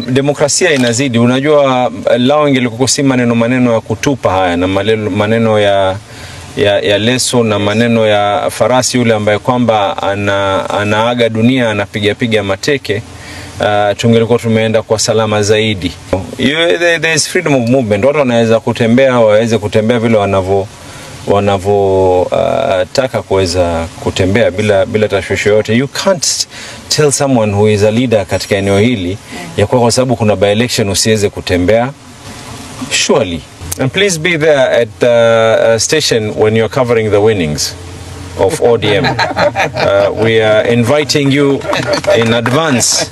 Demokrasia inazidi. Unajua lao ingilikuwa si maneno ya kutupa haya na maneno ya leso na maneno ya farasi yule ambaye kwamba anaaga dunia, anapiga mateke, tungelikuwa tumeenda kwa salama zaidi. There is freedom of movement. Watu wanaweza kutembea, waweze kutembea vile taka kuweza kutembea bila tashwishi yote. You can't tell someone who is a leader katika eneo hili ya kwa sababu kuna by election usiweze kutembea. Surely. And please be there at the station when you're covering the winnings of ODM. We are inviting you in advance.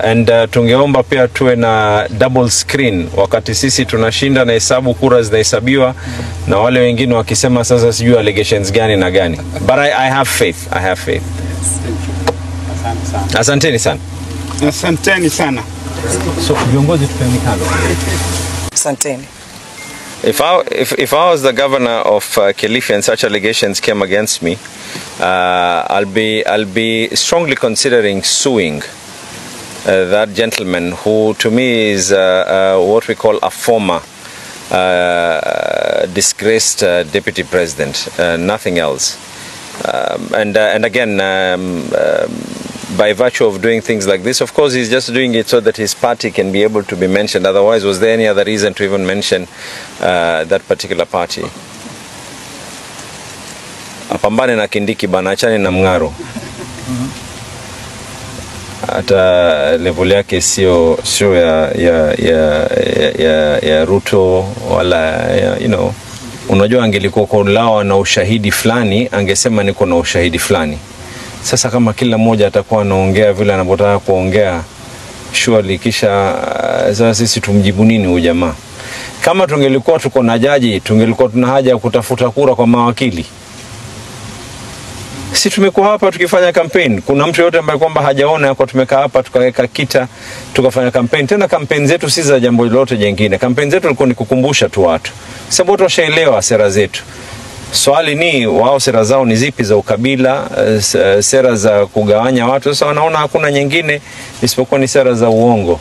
And tungeomba pia tuwe na double screen wakati sisi tunashinda na hesabu kura zinahesabiwa na wale wengine wakisema sasa sijui allegations gani na gani. But I have faith. Asanteni sana. Asanteni sana. So viongozi tupendikalo. Asanteni. If I was the governor of Kilifi and such allegations came against me, I'll be strongly considering suing that gentleman who to me is what we call a former disgraced deputy president, nothing else. And again, by virtue of doing things like this, of course he's just doing it so that his party can be able to be mentioned. Otherwise, was there any other reason to even mention that particular party? Apambane na Kindiki bana, achane na Mngaro. Hata level yake sio ya Ruto wala you know. Unajua angelikuwa kwa na ushahidi fulani angesema niko na ushahidi fulani. Sasa kama kila mmoja atakuwa anaongea vile anapotaka kuongea, surely kisha sasa sisi tumjibu nini huyu jamaa? Kama tungelikuwa tuko na jaji, tungelikuwa tuna haja ya kutafuta kura kwa mawakili. Sisi tumekuwa hapa tukifanya campaign. Kuna mtu yote ambaye kwamba hajaona kwa tumekaa hapa tukaweka kita tukafanya campaign. Tena campaign zetu si za jambo lolote jingine. Campaign zetu ilikuwa ni kukumbusha tu watu. Sababu watu washaelewa sera zetu. Swali ni wao sera zao ni zipi, za ukabila, sera za kugawanya watu. Sasa wanaona hakuna nyingine isipokuwa ni sera za uongo.